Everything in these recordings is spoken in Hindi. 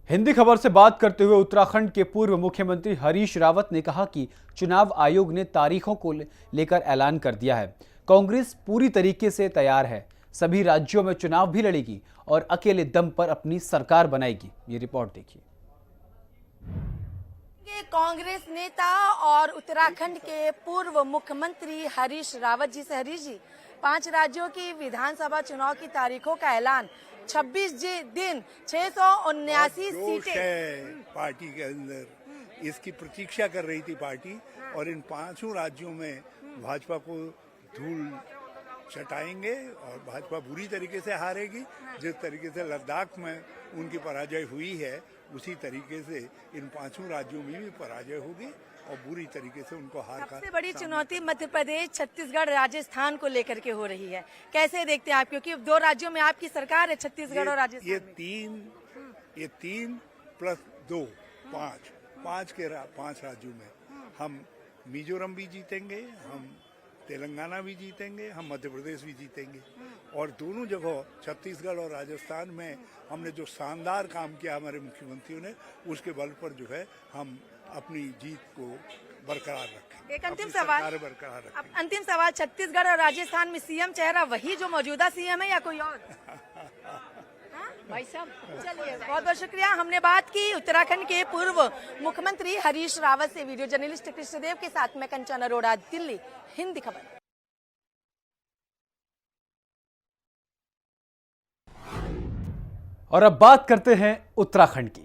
हिंदी खबर से बात करते हुए उत्तराखंड के पूर्व मुख्यमंत्री हरीश रावत ने कहा कि चुनाव आयोग ने तारीखों को लेकर ऐलान कर दिया है। कांग्रेस पूरी तरीके से तैयार है, सभी राज्यों में चुनाव भी लड़ेगी और अकेले दम पर अपनी सरकार बनाएगी। ये रिपोर्ट देखिए। कांग्रेस नेता और उत्तराखंड के पूर्व मुख्यमंत्री हरीश रावत जी से, हरीश जी, 5 राज्यों की विधानसभा चुनाव की तारीखों का ऐलान 26 दिन 679 सीटें पार्टी के अंदर, इसकी प्रतीक्षा कर रही थी पार्टी। और इन 5 राज्यों में भाजपा को धूल चटाएंगे और भाजपा बुरी तरीके से हारेगी। जिस तरीके से लद्दाख में उनकी पराजय हुई है, उसी तरीके से इन 5 राज्यों में भी पराजय होगी और बुरी तरीके से उनको हार का। सबसे बड़ी चुनौती मध्य प्रदेश, छत्तीसगढ़, राजस्थान को लेकर के हो रही है, कैसे देखते हैं आप? क्योंकि 2 राज्यों में आपकी सरकार है, छत्तीसगढ़ और राजस्थान। ये 3 प्लस 2 5 राज्यों में हम मिजोरम भी जीतेंगे, हम तेलंगाना भी जीतेंगे, हम मध्य प्रदेश भी जीतेंगे। और दोनों जगह छत्तीसगढ़ और राजस्थान में हमने जो शानदार काम किया हमारे मुख्यमंत्रियों ने, उसके बल पर जो है हम अपनी जीत को बरकरार रखेंगे। एक अंतिम सवाल, बरकरार रखेंगे। अंतिम सवाल, छत्तीसगढ़ और राजस्थान में सीएम चेहरा वही जो मौजूदा सीएम है या कोई और? भाई साहब, चलिए, बहुत बहुत शुक्रिया। हमने बात की उत्तराखंड के पूर्व मुख्यमंत्री हरीश रावत से। वीडियो जर्नलिस्ट कृष्णदेव के साथ मैं कंचन अरोड़ा, दिल्ली, हिंदी खबर। और अब बात करते हैं उत्तराखंड की।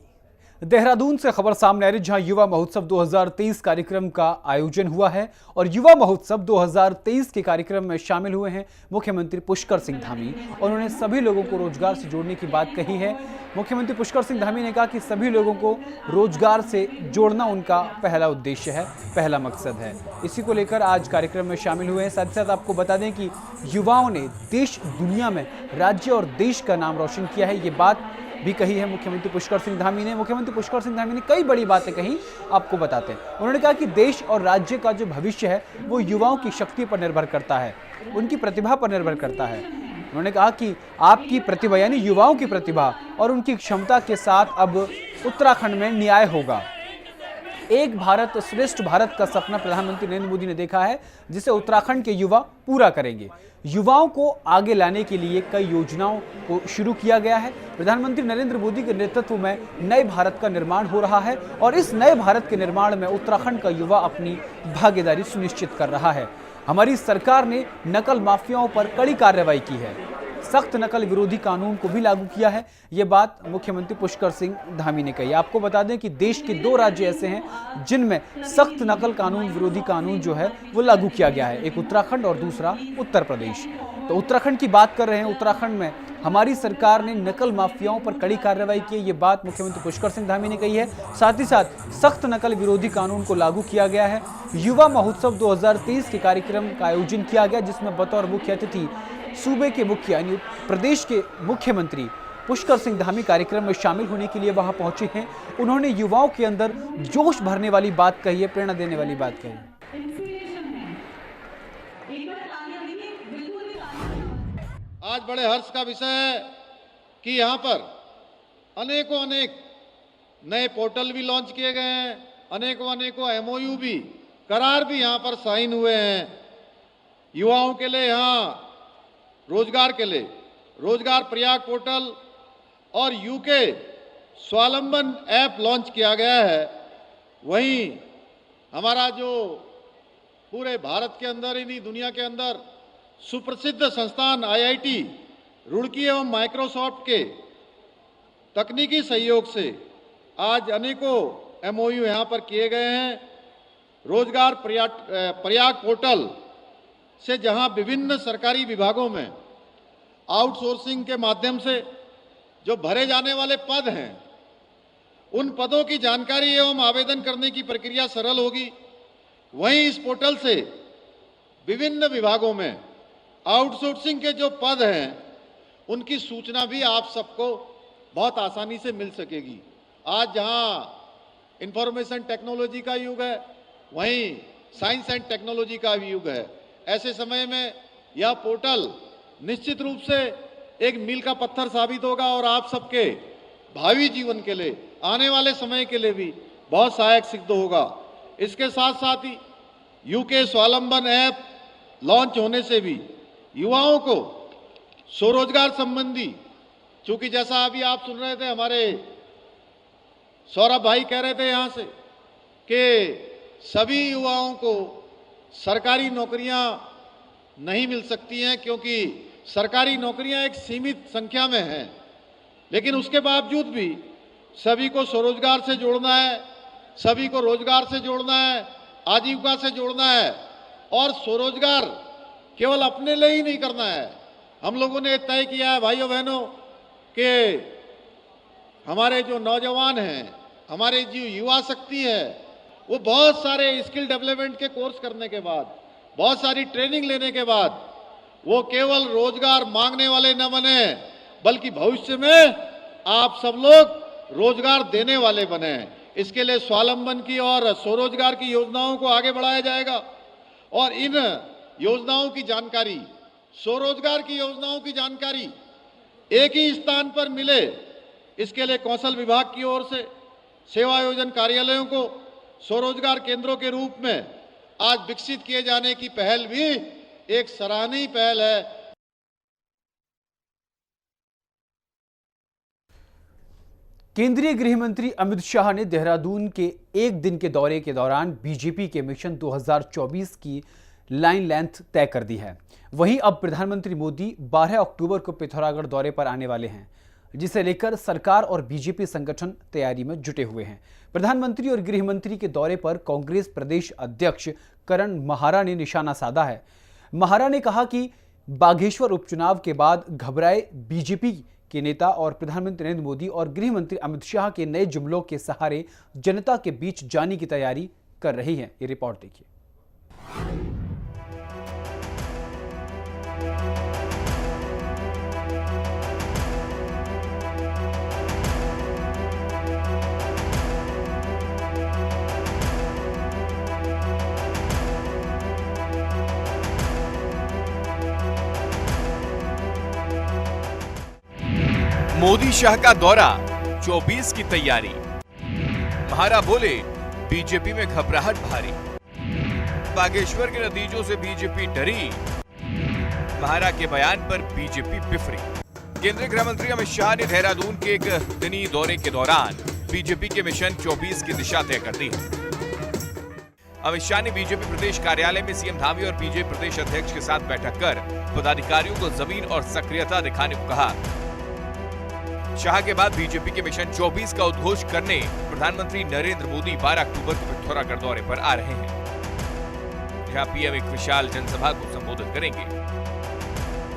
देहरादून से खबर सामने आ रही, जहां युवा महोत्सव 2023 कार्यक्रम का आयोजन हुआ है और युवा महोत्सव 2023 के कार्यक्रम में शामिल हुए हैं मुख्यमंत्री पुष्कर सिंह धामी और उन्होंने सभी लोगों को रोजगार से जोड़ने की बात कही है। मुख्यमंत्री पुष्कर सिंह धामी ने कहा कि सभी लोगों को रोजगार से जोड़ना उनका पहला उद्देश्य है, पहला मकसद है। इसी को लेकर आज कार्यक्रम में शामिल हुए हैं। साथ ही साथ आपको बता दें कि युवाओं ने देश दुनिया में राज्य और देश का नाम रोशन किया है, ये बात भी कही है मुख्यमंत्री पुष्कर सिंह धामी ने। मुख्यमंत्री पुष्कर सिंह धामी ने कई बड़ी बातें कही, आपको बताते हैं। उन्होंने कहा कि देश और राज्य का जो भविष्य है वो युवाओं की शक्ति पर निर्भर करता है, उनकी प्रतिभा पर निर्भर करता है। उन्होंने कहा कि आपकी प्रतिभा यानी युवाओं की प्रतिभा और उनकी क्षमता के साथ अब उत्तराखंड में न्याय होगा। एक भारत श्रेष्ठ भारत का सपना प्रधानमंत्री नरेंद्र मोदी ने देखा है, जिसे उत्तराखंड के युवा पूरा करेंगे। युवाओं को आगे लाने के लिए कई योजनाओं को शुरू किया गया है। प्रधानमंत्री नरेंद्र मोदी के नेतृत्व में नए भारत का निर्माण हो रहा है और इस नए भारत के निर्माण में उत्तराखंड का युवा अपनी भागीदारी सुनिश्चित कर रहा है। हमारी सरकार ने नकल माफियाओं पर कड़ी कार्रवाई की है, सख्त नकल विरोधी कानून को भी लागू किया है। ये बात मुख्यमंत्री पुष्कर सिंह धामी ने कही। आपको बता दें कि देश के 2 राज्य ऐसे हैं जिनमें सख्त नकल कानून विरोधी कानून जो है वो लागू किया गया है, एक उत्तराखंड और दूसरा उत्तर प्रदेश। तो उत्तराखंड की बात कर रहे हैं। उत्तराखंड में हमारी सरकार ने नकल माफियाओं पर कड़ी कार्रवाई की है, ये बात मुख्यमंत्री पुष्कर सिंह धामी ने कही है। साथ ही साथ सख्त नकल विरोधी कानून को लागू किया गया है। युवा महोत्सव 2023 के कार्यक्रम का आयोजन किया गया, जिसमें बतौर मुख्य अतिथि सूबे के मुख्य यानी प्रदेश के मुख्यमंत्री पुष्कर सिंह धामी कार्यक्रम में शामिल होने के लिए वहां पहुंचे हैं। उन्होंने युवाओं के अंदर जोश भरने वाली बात कही है, प्रेरणा देने वाली बात कही है। आज बड़े हर्ष का विषय है कि यहाँ पर अनेकों नए पोर्टल भी लॉन्च किए गए हैं, अनेकों एमओयू भी, करार भी यहाँ पर साइन हुए हैं। युवाओं के लिए यहाँ रोजगार के लिए रोजगार प्रयाग पोर्टल और यूके स्वावलंबन ऐप लॉन्च किया गया है। वहीं हमारा जो पूरे भारत के अंदर ही नहीं दुनिया के अंदर सुप्रसिद्ध संस्थान आईआईटी रुड़की एवं माइक्रोसॉफ्ट के तकनीकी सहयोग से आज अनेकों एमओयू यहाँ पर किए गए हैं। रोजगार प्रयाग पोर्टल से जहां विभिन्न सरकारी विभागों में आउटसोर्सिंग के माध्यम से जो भरे जाने वाले पद हैं, उन पदों की जानकारी एवं आवेदन करने की प्रक्रिया सरल होगी। वहीं इस पोर्टल से विभिन्न विभागों में आउटसोर्सिंग के जो पद हैं, उनकी सूचना भी आप सबको बहुत आसानी से मिल सकेगी। आज जहां इंफॉर्मेशन टेक्नोलॉजी का युग है, वहीं साइंस एंड टेक्नोलॉजी का भी युग है। ऐसे समय में यह पोर्टल निश्चित रूप से एक मील का पत्थर साबित होगा और आप सबके भावी जीवन के लिए, आने वाले समय के लिए भी बहुत सहायक सिद्ध होगा। इसके साथ साथ ही यूके स्वावलंबन ऐप लॉन्च होने से भी युवाओं को स्वरोजगार संबंधी, चूंकि जैसा अभी आप सुन रहे थे, हमारे सौरभ भाई कह रहे थे यहां से कि सभी युवाओं को सरकारी नौकरियां नहीं मिल सकती हैं, क्योंकि सरकारी नौकरियां एक सीमित संख्या में हैं। लेकिन उसके बावजूद भी सभी को स्वरोजगार से जोड़ना है, सभी को रोजगार से जोड़ना है, आजीविका से जोड़ना है। और स्वरोजगार केवल अपने लिए ही नहीं करना है। हम लोगों ने तय किया है भाइयों बहनों कि हमारे जो नौजवान हैं, हमारे जो युवा शक्ति है, वो बहुत सारे स्किल डेवलपमेंट के कोर्स करने के बाद, बहुत सारी ट्रेनिंग लेने के बाद वो केवल रोजगार मांगने वाले न बने, बल्कि भविष्य में आप सब लोग रोजगार देने वाले बने। इसके लिए स्वावलंबन की और स्वरोजगार की योजनाओं को आगे बढ़ाया जाएगा। और इन योजनाओं की जानकारी, स्वरोजगार की योजनाओं की जानकारी एक ही स्थान पर मिले, इसके लिए कौशल विभाग की ओर से सेवा आयोजन कार्यालयों को स्वरोजगार केंद्रों के रूप में आज विकसित किए जाने की पहल भी एक सराहनीय पहल है। केंद्रीय गृह मंत्री अमित शाह ने देहरादून के एक दिन के दौरे के दौरान बीजेपी के मिशन 2024 की लाइन लेंथ तय कर दी है। वहीं अब प्रधानमंत्री मोदी 12 अक्टूबर को पिथौरागढ़ दौरे पर आने वाले हैं, जिसे लेकर सरकार और बीजेपी संगठन तैयारी में जुटे हुए हैं। प्रधानमंत्री और गृह मंत्री के दौरे पर कांग्रेस प्रदेश अध्यक्ष करण महारा ने निशाना साधा है। महारा ने कहा कि बागेश्वर उपचुनाव के बाद घबराए बीजेपी के नेता और प्रधानमंत्री नरेंद्र मोदी और गृह मंत्री अमित शाह के नए जुमलों के सहारे जनता के बीच जाने की तैयारी कर रही है। ये रिपोर्ट देखिए। मोदी शाह का दौरा 24 की तैयारी। महारा बोले बीजेपी में घबराहट भारी। बागेश्वर के नतीजों से बीजेपी डरी। महारा के बयान पर बीजेपी बिफरी। केंद्रीय गृह मंत्री अमित शाह ने देहरादून के एक दिनी दौरे के दौरान बीजेपी के मिशन 24 की दिशा तय कर दी है। अमित शाह ने बीजेपी प्रदेश कार्यालय में सीएम धामी और बीजेपी प्रदेश अध्यक्ष के साथ बैठक कर पदाधिकारियों को जमीन और सक्रियता दिखाने को कहा। शाह के बाद बीजेपी के मिशन 24 का उद्घोष करने प्रधानमंत्री नरेंद्र मोदी 12 अक्टूबर को पिथौरागढ़ दौरे पर आ रहे हैं, जहां पीएम एक विशाल जनसभा को संबोधित करेंगे।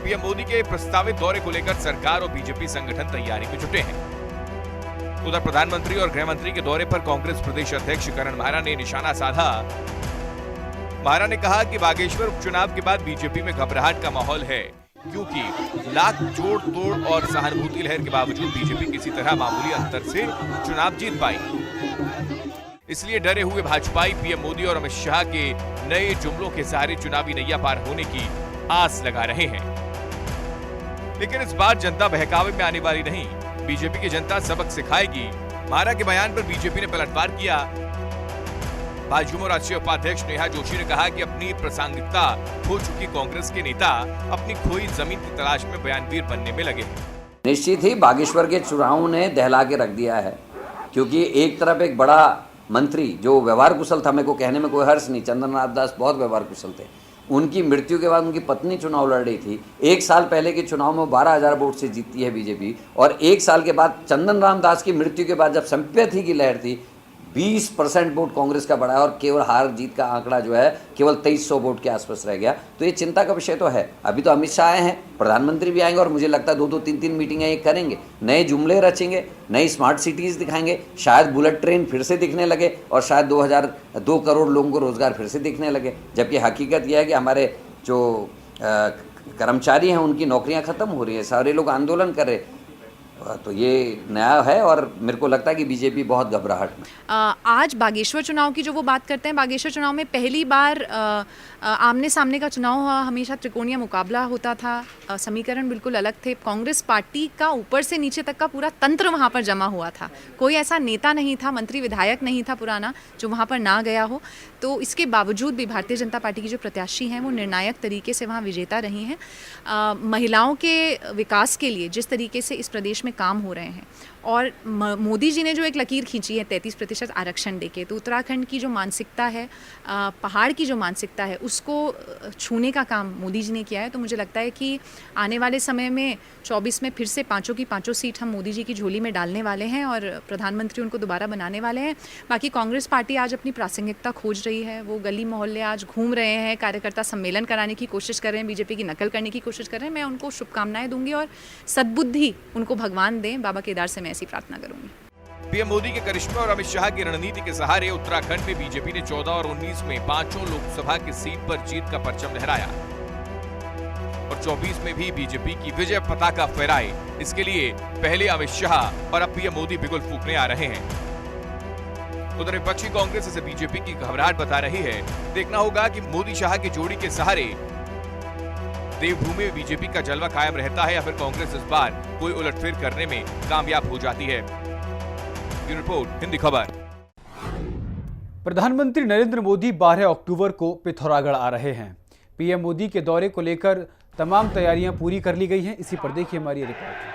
पीएम मोदी के प्रस्तावित दौरे को लेकर सरकार और बीजेपी संगठन तैयारी में जुटे हैं। उधर प्रधानमंत्री और गृह मंत्री के दौरे पर कांग्रेस प्रदेश अध्यक्ष करण महारा ने निशाना साधा। महारा ने कहा कि बागेश्वर उपचुनाव के बाद बीजेपी में घबराहट का माहौल है, क्योंकि लाख जोड़ तोड़ और सहानुभूति लहर के बावजूद बीजेपी किसी तरह मामूली अंतर से चुनाव जीत पाई। इसलिए डरे हुए भाजपाई पीएम मोदी और अमित शाह के नए जुमलों के सहारे चुनावी नैया पार होने की आस लगा रहे हैं। लेकिन इस बार जनता बहकावे में आने वाली नहीं, बीजेपी की जनता सबक सिखाएगी। महारा के बयान पर बीजेपी ने पलटवार किया। भाजपा राष्ट्रीय उपाध्यक्ष नेहा जोशी ने कहा कि अपनी प्रासंगिकता खो चुकी कांग्रेस के नेता अपनी खोई जमीन की तलाश में बयानवीर बनने में लगे हैं। निश्चित ही बागेश्वर के चुनाव ने दहला के रख दिया है, क्योंकि एक तरफ एक बड़ा मंत्री जो व्यवहार कुशल था, मेरे को कहने में कोई हर्ष नहीं, चंद्रनाथ दास बहुत व्यवहार कुशल थे। उनकी मृत्यु के बाद उनकी पत्नी चुनाव लड़ रही थी। एक साल पहले के चुनाव में 12,000 वोट से जीतती है बीजेपी, और एक साल के बाद चंदन राम दास की मृत्यु के बाद जब संपत्ति की लहर थी, 20% वोट कांग्रेस का बढ़ा है, और केवल हार जीत का आंकड़ा जो है केवल 2300 वोट के आसपास रह गया। तो ये चिंता का विषय तो है। अभी तो अमित शाह आए हैं, प्रधानमंत्री भी आएंगे, और मुझे लगता है 2-2, 3-3 मीटिंगें ये करेंगे, नए जुमले रचेंगे, नई स्मार्ट सिटीज़ दिखाएंगे, शायद बुलेट ट्रेन फिर से दिखने लगे, और शायद 2 करोड़ लोगों को रोजगार फिर से दिखने लगे। जबकि हकीकत यह है कि हमारे जो कर्मचारी हैं उनकी नौकरियां खत्म हो रही है, सारे लोग आंदोलन कर रहे। तो ये नया है और मेरे को लगता है कि बीजेपी बहुत घबराहट में। आज बागेश्वर चुनाव की जो वो बात करते हैं, बागेश्वर चुनाव में पहली बार आमने सामने का चुनाव हुआ, हमेशा त्रिकोणीय मुकाबला होता था, समीकरण बिल्कुल अलग थे। कांग्रेस पार्टी का ऊपर से नीचे तक का पूरा तंत्र वहाँ पर जमा हुआ था, कोई ऐसा नेता नहीं था, मंत्री विधायक नहीं था पुराना जो वहाँ पर ना गया हो। तो इसके बावजूद भी भारतीय जनता पार्टी की जो प्रत्याशी हैं वो निर्णायक तरीके से वहाँ विजेता रही हैं। महिलाओं के विकास के लिए जिस तरीके से इस प्रदेश में काम हो रहे हैं और मोदी जी ने जो एक लकीर खींची है 33% आरक्षण देके, तो उत्तराखंड की जो मानसिकता है, पहाड़ की जो मानसिकता है, उसको छूने का काम मोदी जी ने किया है। तो मुझे लगता है कि आने वाले समय में 24 में फिर से पांचों की पांचों सीट हम मोदी जी की झोली में डालने वाले हैं और प्रधानमंत्री उनको दोबारा बनाने वाले हैं। बाकी कांग्रेस पार्टी आज अपनी प्रासंगिकता खोज रही है, वो गली मोहल्ले आज घूम रहे हैं, कार्यकर्ता सम्मेलन कराने की कोशिश कर रहे हैं, बीजेपी की नकल करने की कोशिश कर रहे हैं। मैं उनको शुभकामनाएं दूंगी और सद्बुद्धि उनको भगवान दें, बाबा केदार से मैं ऐसी प्रार्थना करूंगी। पीएम मोदी के करिश्मे और अमित शाह की रणनीति के सहारे उत्तराखंड में बीजेपी ने 14 और 19 में पांचों लोकसभा की सीट पर जीत का परचम लहराया और 24 में भी बीजेपी की विजय पताका फहराए। इसके लिए पहले अमित शाह और अब पीएम मोदी बिगुल फूंकने आ रहे हैं। उधर विपक्षी कांग्रेस इसे बीजेपी की घबराहट बता रही है। देखना होगा कि मोदी शाह की जोड़ी के सहारे देवभूमि में बीजेपी का जलवा कायम रहता है या फिर कांग्रेस इस बार कोई उलटफेर करने में कामयाब हो जाती है। रिपोर्ट हिंदी खबर। प्रधानमंत्री नरेंद्र मोदी 12 अक्टूबर को पिथौरागढ़ आ रहे हैं। पीएम मोदी के दौरे को लेकर तमाम तैयारियां पूरी कर ली गई हैं। इसी पर देखिए हमारी रिपोर्ट।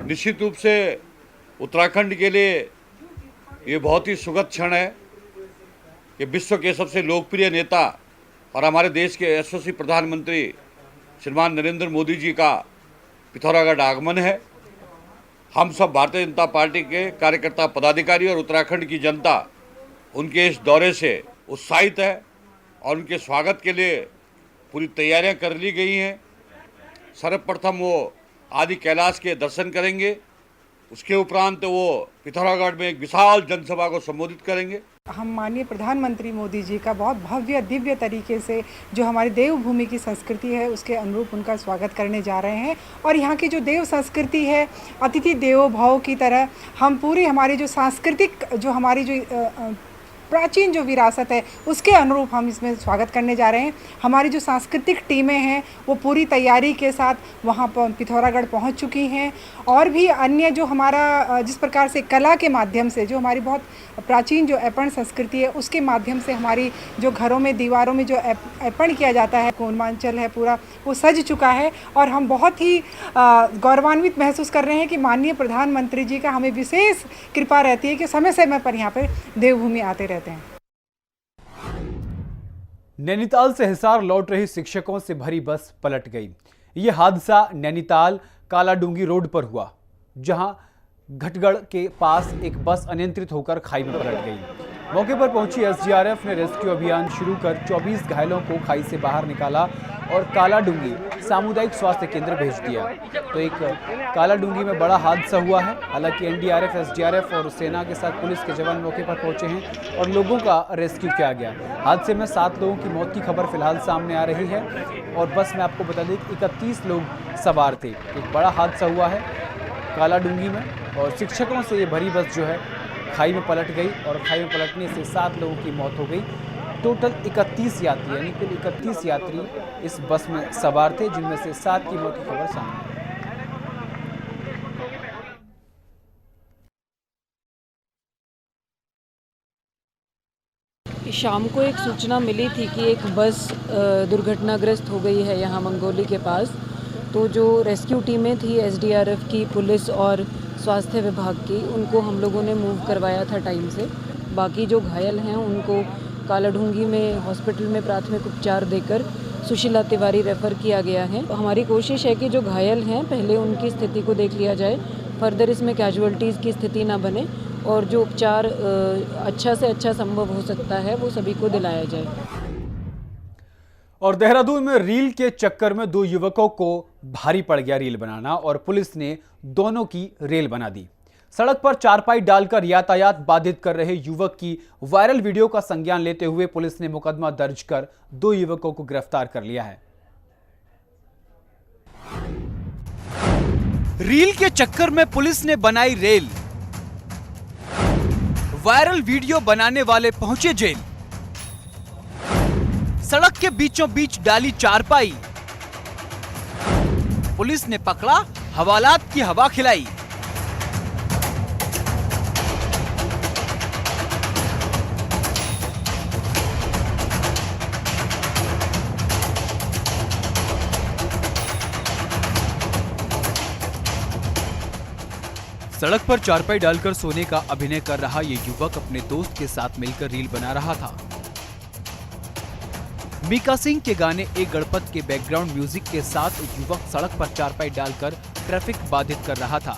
निश्चित रूप से उत्तराखंड के लिए ये बहुत ही सुखद क्षण है कि विश्व के सबसे लोकप्रिय नेता और हमारे देश के यशस्वी प्रधानमंत्री श्रीमान नरेंद्र मोदी जी का पिथौरागढ़ आगमन है। हम सब भारतीय जनता पार्टी के कार्यकर्ता, पदाधिकारी और उत्तराखंड की जनता उनके इस दौरे से उत्साहित है और उनके स्वागत के लिए पूरी तैयारियां कर ली गई हैं। सर्वप्रथम वो आदि कैलाश के दर्शन करेंगे, उसके उपरांत वो पिथौरागढ़ में एक विशाल जनसभा को संबोधित करेंगे। हम माननीय प्रधानमंत्री मोदी जी का बहुत भव्य दिव्य तरीके से जो हमारी देवभूमि की संस्कृति है उसके अनुरूप उनका स्वागत करने जा रहे हैं। और यहाँ की जो देव संस्कृति है, अतिथि देवो भव की तरह हम पूरी हमारी जो सांस्कृतिक जो हमारी जो प्राचीन जो विरासत है उसके अनुरूप हम इसमें स्वागत करने जा रहे हैं। हमारी जो सांस्कृतिक टीमें हैं वो पूरी तैयारी के साथ वहाँ पर पिथौरागढ़ पहुँच चुकी हैं। और भी अन्य जो हमारा जिस प्रकार से कला के माध्यम से जो हमारी बहुत प्राचीन जो ऐपण संस्कृति है उसके माध्यम से हमारी जो घरों में दीवारों में जो ऐपण किया जाता है, कोयमांचल है पूरा वो सज चुका है। और हम बहुत ही गौरवान्वित महसूस कर रहे हैं कि माननीय प्रधानमंत्री जी का हमें विशेष कृपा रहती है कि समय समय पर यहाँ पर देवभूमि आते रहते हैं। नैनीताल से हिसार लौट रही शिक्षकों से भरी बस पलट गई। यह हादसा नैनीताल कालाडूंगी रोड पर हुआ, जहां घटगढ़ के पास एक बस अनियंत्रित होकर खाई में पलट गई। मौके पर पहुंची एसडीआरएफ ने रेस्क्यू अभियान शुरू कर 24 घायलों को खाई से बाहर निकाला और कालाडूंगी सामुदायिक स्वास्थ्य केंद्र भेज दिया। तो एक कालाडूंगी में बड़ा हादसा हुआ है। हालांकि एनडीआरएफ, एसडीआरएफ और सेना के साथ पुलिस के जवान मौके पर पहुंचे हैं और लोगों का रेस्क्यू किया गया। हादसे में 7 लोगों की मौत की खबर फिलहाल सामने आ रही है और बस में आपको बता दें कि 31 लोग सवार थे। एक बड़ा हादसा हुआ है कालाडूंगी में और शिक्षकों से ये भरी बस जो है खाई में पलट गई और खाई में पलटने से 7 लोगों की मौत हो गई। टोटल 31 यात्री यानी कुल 31 यात्री इस बस में सवार थे, जिनमें से 7 की मौत की खबर सामने आई। शाम को एक सूचना मिली थी कि एक बस दुर्घटनाग्रस्त हो गई है यहाँ मंगोली के पास। तो जो रेस्क्यू टीमें थी एसडीआरएफ की, पुलिस और स्वास्थ्य विभाग की, उनको हम लोगों ने मूव करवाया था टाइम से। बाकी जो घायल हैं उनको कालाडूंगी में हॉस्पिटल में प्राथमिक उपचार देकर सुशीला तिवारी रेफ़र किया गया है। हमारी कोशिश है कि जो घायल हैं पहले उनकी स्थिति को देख लिया जाए, फर्दर इसमें कैजुअल्टीज़ की स्थिति ना बने और जो उपचार अच्छा से अच्छा संभव हो सकता है वो सभी को दिलाया जाए। और देहरादून में रील के चक्कर में दो युवकों को भारी पड़ गया रील बनाना और पुलिस ने दोनों की रेल बना दी। सड़क पर चारपाई डालकर यातायात बाधित कर रहे युवक की वायरल वीडियो का संज्ञान लेते हुए पुलिस ने मुकदमा दर्ज कर दो युवकों को गिरफ्तार कर लिया है। रील के चक्कर में पुलिस ने बनाई रेल, वायरल वीडियो बनाने वाले पहुंचे जेल। सड़क के बीचों बीच डाली चारपाई, पुलिस ने पकड़ा, हवालात की हवा खिलाई। सड़क पर चारपाई डालकर सोने का अभिनय कर रहा ये युवक अपने दोस्त के साथ मिलकर रील बना रहा था। मीका सिंह के गाने एक गणपत के बैकग्राउंड म्यूजिक के साथ युवक सड़क पर चारपाई डालकर ट्रैफिक बाधित कर रहा था।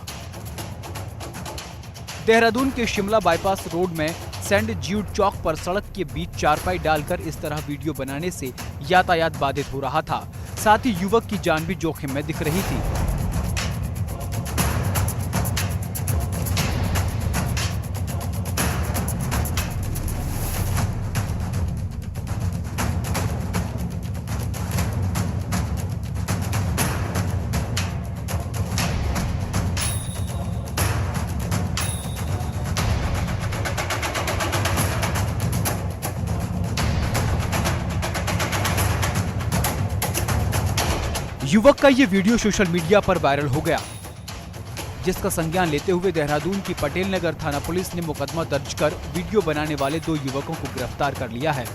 देहरादून के शिमला बाईपास रोड में सेंट ज्यूड चौक पर सड़क के बीच चारपाई डालकर इस तरह वीडियो बनाने से यातायात बाधित हो रहा था। साथ ही युवक की जान भी जोखिम में दिख रही थी। युवक का ये वीडियो सोशल मीडिया पर वायरल हो गया, जिसका संज्ञान लेते हुए देहरादून की पटेल नगर थाना पुलिस ने मुकदमा दर्ज कर वीडियो बनाने वाले दो युवकों को गिरफ्तार कर लिया है।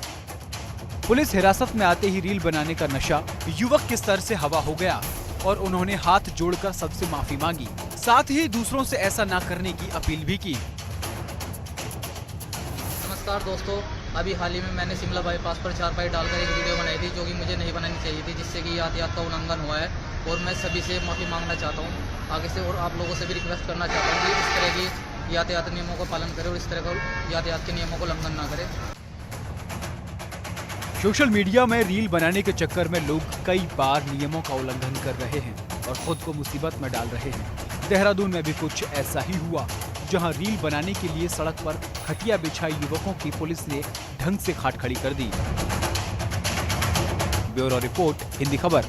पुलिस हिरासत में आते ही रील बनाने का नशा युवक के सर से हवा हो गया और उन्होंने हाथ जोड़कर सबसे माफी मांगी, साथ ही दूसरों से ऐसा ना करने की अपील भी की। नमस्कार दोस्तों, अभी हाल ही में मैंने शिमला बाईपास पर चारपाई डालकर एक वीडियो बनाई थी जो कि मुझे नहीं बनानी चाहिए थी, जिससे कि यातायात का उल्लंघन हुआ है और मैं सभी से माफ़ी मांगना चाहता हूं आगे से, और आप लोगों से भी रिक्वेस्ट करना चाहता हूं कि इस तरह की यातायात नियमों का पालन करें और इस तरह का यातायात के नियमों को उल्लंघन ना करें। सोशल मीडिया में रील बनाने के चक्कर में लोग कई बार नियमों का उल्लंघन कर रहे हैं और खुद को मुसीबत में डाल रहे हैं। देहरादून में भी कुछ ऐसा ही हुआ, जहां रील बनाने के लिए सड़क पर खटिया बिछाई युवकों की पुलिस ने ढंग से खाट खड़ी कर दी। ब्यूरो रिपोर्ट, हिंदी खबर।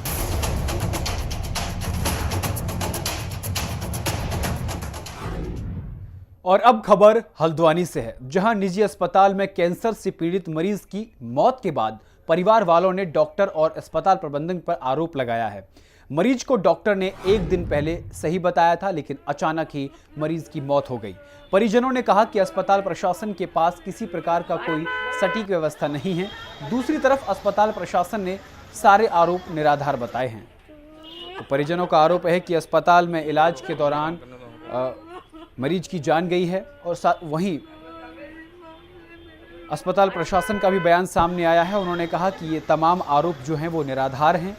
और अब खबर हल्द्वानी से है, जहां निजी अस्पताल में कैंसर से पीड़ित मरीज की मौत के बाद परिवार वालों ने डॉक्टर और अस्पताल प्रबंधन पर आरोप लगाया है। मरीज को डॉक्टर ने एक दिन पहले सही बताया था, लेकिन अचानक ही मरीज की मौत हो गई। परिजनों ने कहा कि अस्पताल प्रशासन के पास किसी प्रकार का कोई सटीक व्यवस्था नहीं है। दूसरी तरफ अस्पताल प्रशासन ने सारे आरोप निराधार बताए हैं। तो परिजनों का आरोप है कि अस्पताल में इलाज के दौरान मरीज की जान गई है और वहीं अस्पताल प्रशासन का भी बयान सामने आया है। उन्होंने कहा कि ये तमाम आरोप जो हैं वो निराधार हैं।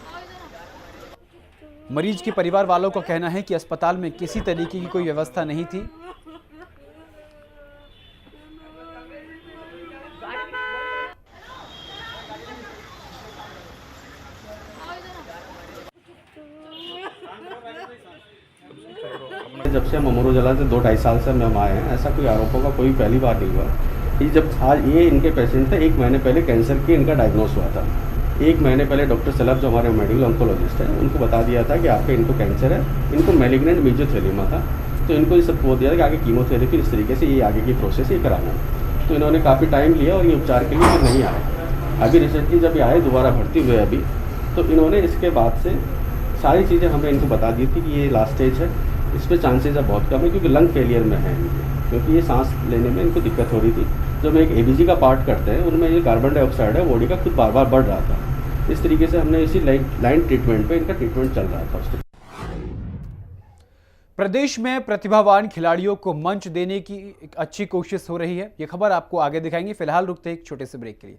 मरीज के परिवार वालों का कहना है कि अस्पताल में किसी तरीके की कोई व्यवस्था नहीं थी। जब से हम अमर उजाला से 2-2.5 साल से हम आए हैं, ऐसा कोई आरोपों का कोई पहली बार नहीं हुआ। ये जब आज ये इनके पेशेंट थे, 1 महीने पहले कैंसर की इनका डायग्नोस हुआ था। 1 महीने पहले डॉक्टर सलाब जो हमारे मेडिकल ऑन्कोलॉजिस्ट हैं, उनको बता दिया था कि आपके इनको कैंसर है, इनको मैलिग्नेंट मेसोथेलियोमा था। तो इनको ये सब बोल दिया था कि आगे कीमोथेरेपी इस तरीके से ये आगे की प्रोसेस ये कराना है। तो इन्होंने काफ़ी टाइम लिया और ये उपचार के लिए नहीं आए। अभी रिसेंटली जब ये आए, दोबारा भर्ती हुए अभी, तो इन्होंने इसके बाद से सारी चीज़ें हमने इनको बता दी थी कि ये लास्ट स्टेज है, इस पर चांसेज अब बहुत कम है क्योंकि लंग फेलियर में है इनके, क्योंकि ये सांस लेने में इनको दिक्कत हो रही थी। जब एक एबीजी का पार्ट करते हैं उनमें ये कार्बन डाइऑक्साइड है बॉडी का खुद बार बार बढ़ रहा था। इस तरीके से हमने इसी लाइन ट्रीटमेंट पे इनका ट्रीटमेंट चल रहा था। प्रदेश में प्रतिभावान खिलाड़ियों को मंच देने की एक अच्छी कोशिश हो रही है। ये खबर आपको आगे दिखाएंगे। फिलहाल रुकते हैं एक छोटे से ब्रेक के लिए।